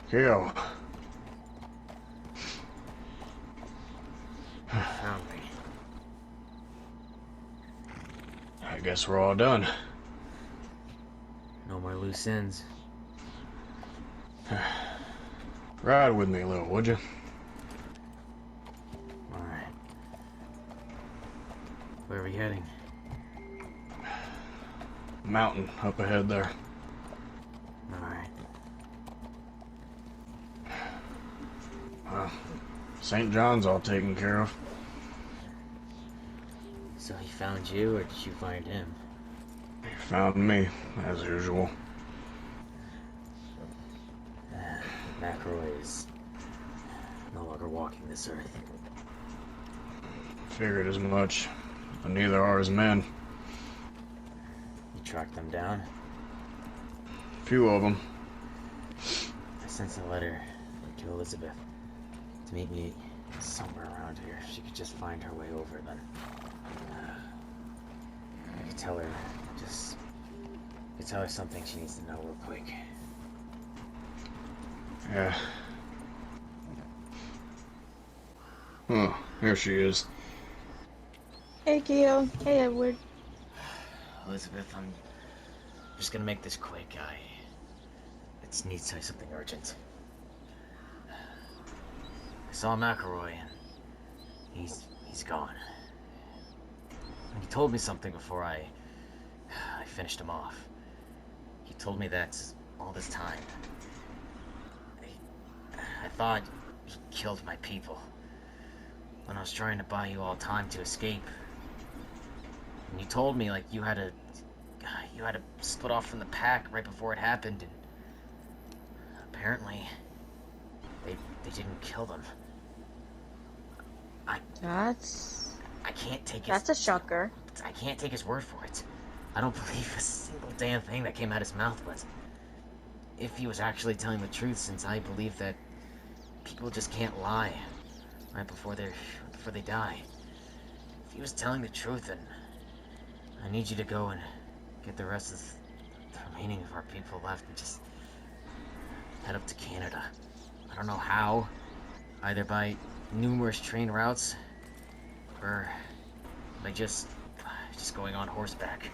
Kill. Found me. I guess we're all done. No more loose ends. Ride with me a little, would you? Alright. Where are we heading? Mountain up ahead there. Alright. Well, St. John's all taken care of. So he found you, or did you find him? He found me, as usual. McElroy is no longer walking this earth. Figured as much, but neither are his men. You tracked them down? Few of them. I sent a letter to Elizabeth to meet me somewhere around here. If she could just find her way over, then I could tell her something she needs to know real quick. Yeah. Oh, here she is. Hey, Keo. Hey, Edward. Elizabeth, I'm just gonna make this quick. I just need to say something urgent. I saw McElroy and he's gone. And he told me something before I finished him off. He told me that all this time I thought he killed my people when I was trying to buy you all time to escape. And you told me like you had to split off from the pack right before it happened, and apparently they didn't kill them. I can't take his... That's a shocker. I can't take his word for it. I don't believe a single damn thing that came out of his mouth, but if he was actually telling the truth, since I believe that people just can't lie right before they die. If he was telling the truth, then I need you to go and get the rest of the remaining of our people left and just head up to Canada. I don't know how, either by numerous train routes or by just going on horseback.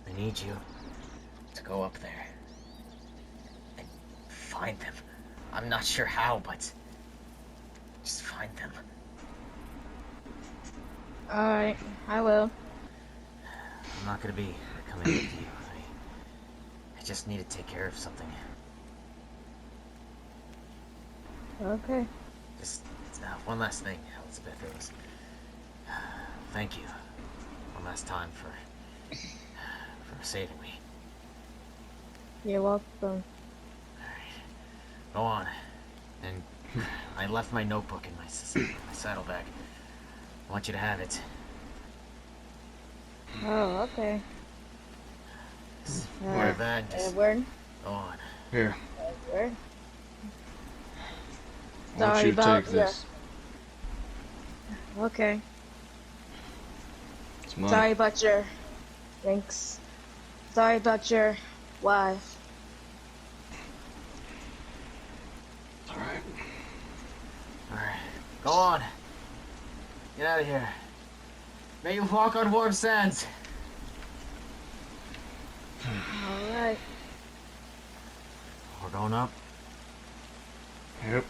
I need you to go up there and find them. I'm not sure how, but just find them. Alright, I will. I'm not gonna be coming with you. I just need to take care of something. Okay. Just one last thing, Elizabeth. It was thank you one last time for saving me. You're welcome. Alright, go on. And I left my notebook in my saddlebag. I want you to have it. Oh, okay. Wear that. Just Edward. go on. Here. Edward. Why don't Sorry you about take this? Okay. It's mine. Sorry about your... Thanks. Sorry about your wife. Alright. Alright, go on. Get out of here. May you walk on warm sands. Alright. We're going up. Yep.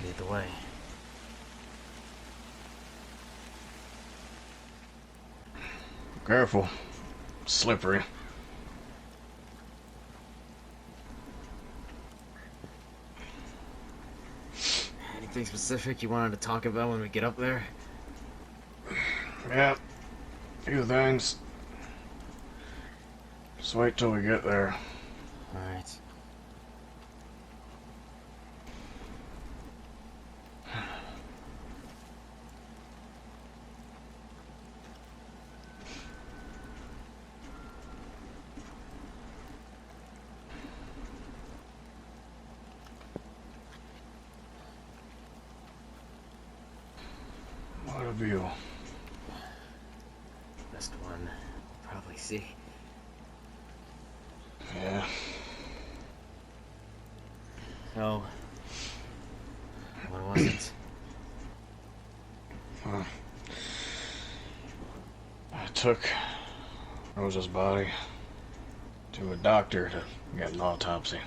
Lead the way. Careful. Slippery. Anything specific you wanted to talk about when we get up there? Yeah. Few things. Just wait till we get there. Alright. What a view. Best one we'll probably see. Yeah. So, what was it? I took Rosa's body to a doctor to get an autopsy.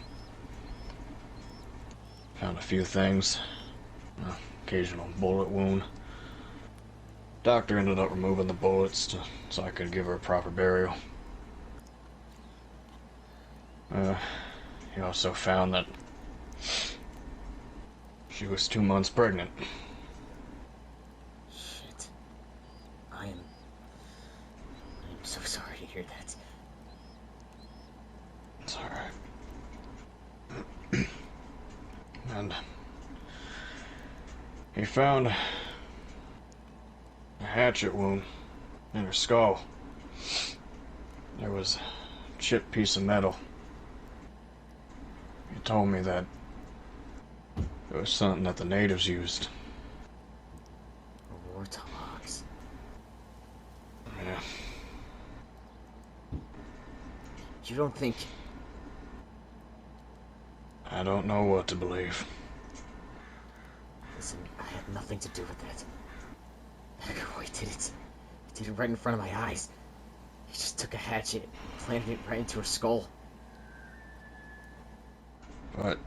Found a few things. An occasional bullet wound. Doctor ended up removing the bullets so I could give her a proper burial. He also found that she was 2 months pregnant. Shit. I'm so sorry to hear that. It's alright. And he found a hatchet wound in her skull. There was a chipped piece of metal. He told me that it was something that the natives used. Warthogs. Yeah. You don't think... I don't know what to believe. Listen, I had nothing to do with that. He did it. He did it right in front of my eyes. He just took a hatchet and planted it right into her skull. But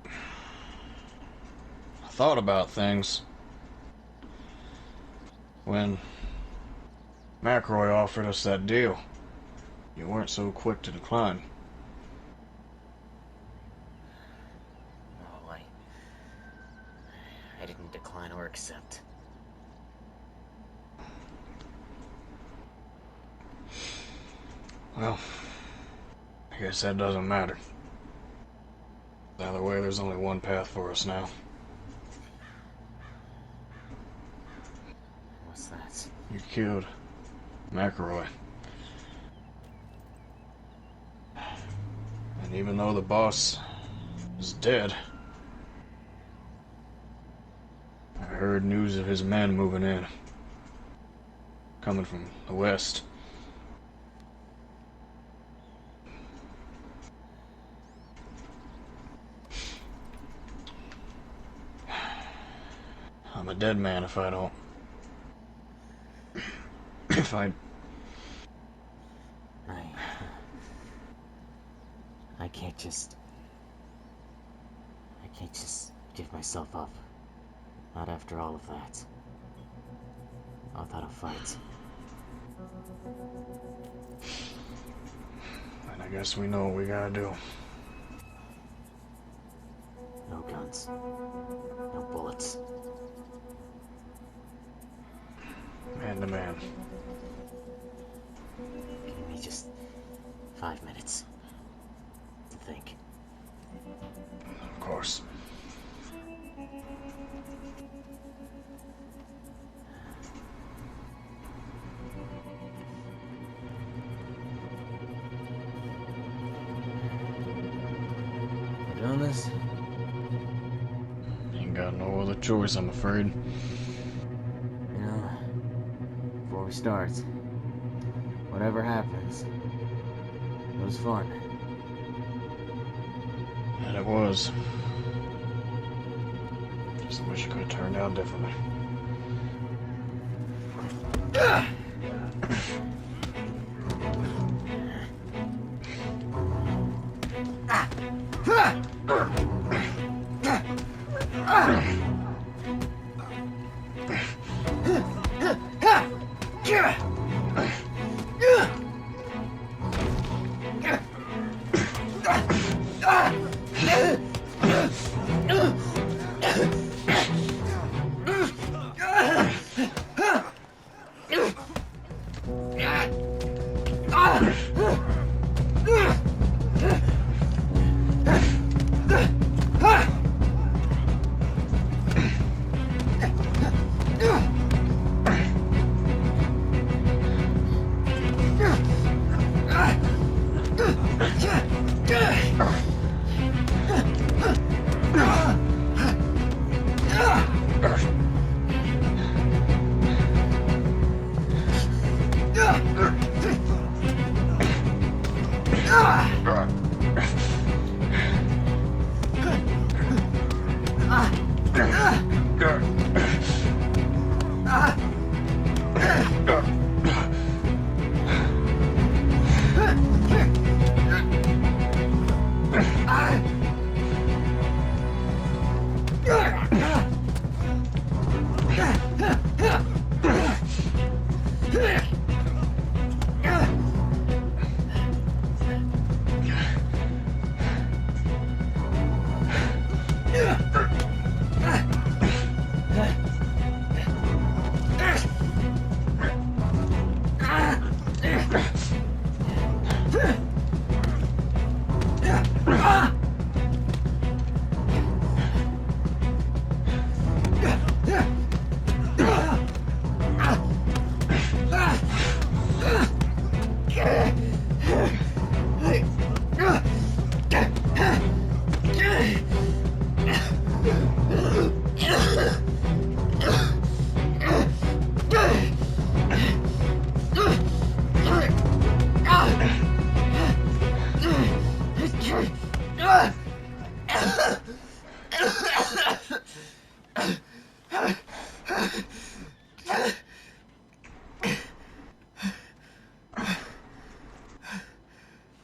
I thought about things when McElroy offered us that deal. You weren't so quick to decline. No, I didn't decline or accept. Well, I guess that doesn't matter. Either way, there's only one path for us now. What's that? You killed McElroy. And even though the boss is dead, I heard news of his men moving in. Coming from the west. I'm a dead man if I don't. If I... I can't just give myself up. Not after all of that. Not without a fight. And I guess we know what we gotta do. No guns. No bullets. Man to man. Give me just 5 minutes to think. Of course. You doing this? Ain't got no other choice, I'm afraid. You know, before we start, whatever happens, it was fun. And it was. Just wish it could have turned out differently.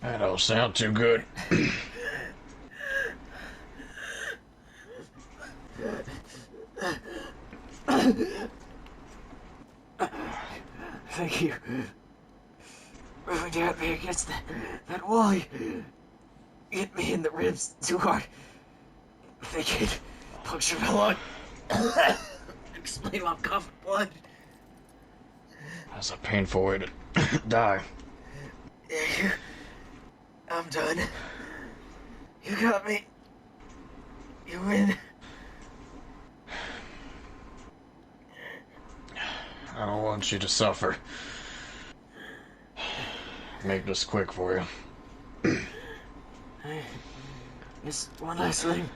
That don't sound too good. Thank you. Moving out me against that wall. You hit me in the ribs too hard. I think it punctured my lung. Explain why I'm coughing blood. That's a painful way to die. Yeah, I'm done. You got me. You win. I don't want you to suffer. Make this quick for you. Hey, just one last thing,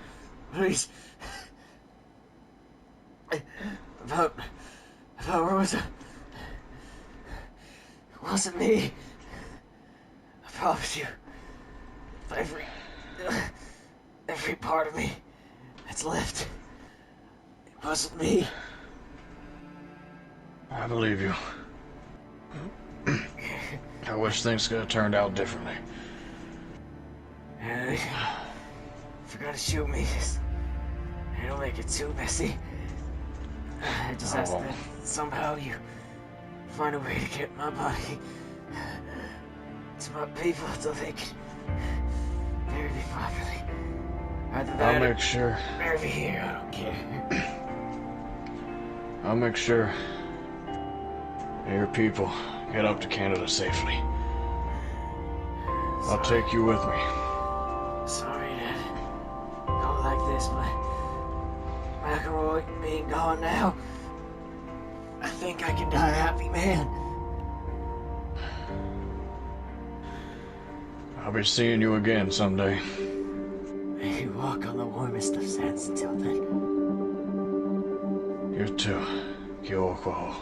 please. About where was it? It wasn't me. I promise you. Every part of me that's left. It wasn't me. I believe you. I wish things could have turned out differently. Hey, forgot to shoot me. I don't make it too messy. I just ask that somehow you find a way to get my body to my people so they can bury me properly. Either that I'll or make sure. bury me here, I don't care. I'll make sure your people get up to Canada safely. I'll take you with me. Sorry to go like this, but McElroy being gone now, I think I can die a happy man. I'll be seeing you again someday. May you walk on the warmest of sands until then. You too. Kyokuo.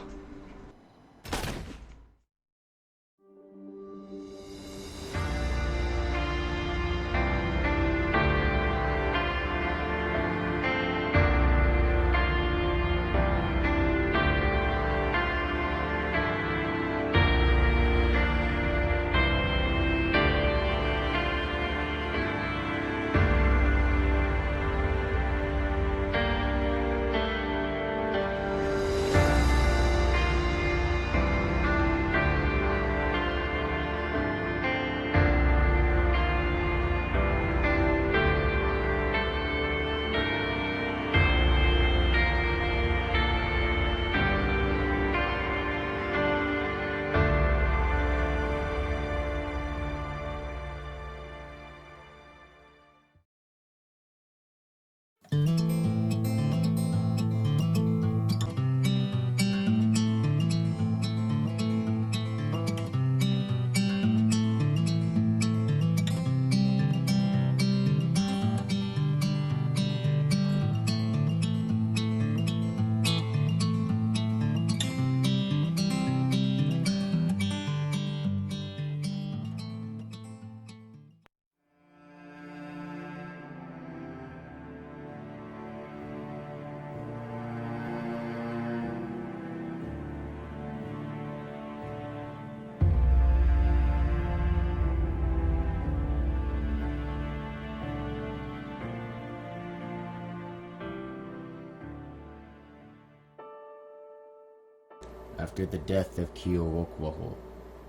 After the death of Kyowokuo,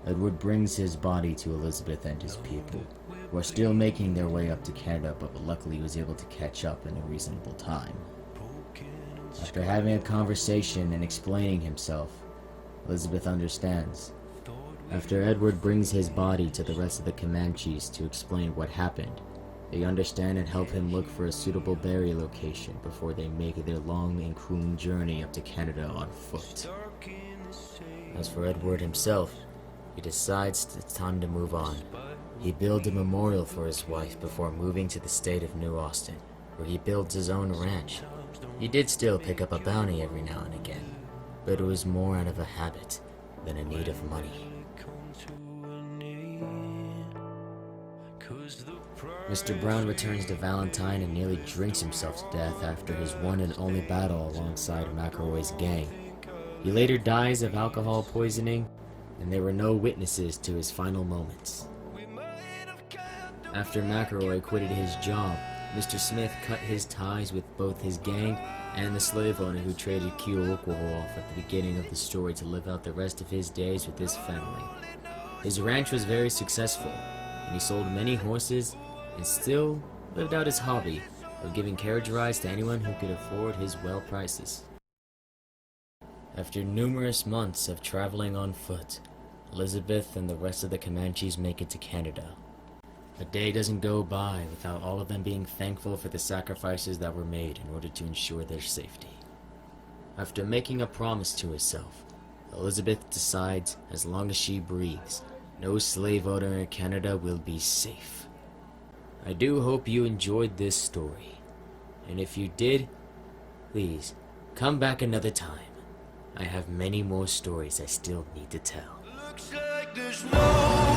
Edward brings his body to Elizabeth and his people. were still making their way up to Canada, but luckily was able to catch up in a reasonable time. After having a conversation and explaining himself, Elizabeth understands. After Edward brings his body to the rest of the Comanches to explain what happened, they understand and help him look for a suitable burial location before they make their long and grueling journey up to Canada on foot. As for Edward himself, he decides it's time to move on. He builds a memorial for his wife before moving to the state of New Austin, where he builds his own ranch. He did still pick up a bounty every now and again, but it was more out of a habit than a need of money. Mr. Brown returns to Valentine and nearly drinks himself to death after his one and only battle alongside McElroy's gang. He later dies of alcohol poisoning, and there were no witnesses to his final moments. After McElroy quitted his job, Mr. Smith cut his ties with both his gang and the slave owner who traded Keokuk off at the beginning of the story to live out the rest of his days with his family. His ranch was very successful, and he sold many horses and still lived out his hobby of giving carriage rides to anyone who could afford his well prices. After numerous months of traveling on foot, Elizabeth and the rest of the Comanches make it to Canada. A day doesn't go by without all of them being thankful for the sacrifices that were made in order to ensure their safety. After making a promise to herself, Elizabeth decides as long as she breathes, no slave owner in Canada will be safe. I do hope you enjoyed this story, and if you did, please come back another time. I have many more stories I still need to tell. Looks like there's no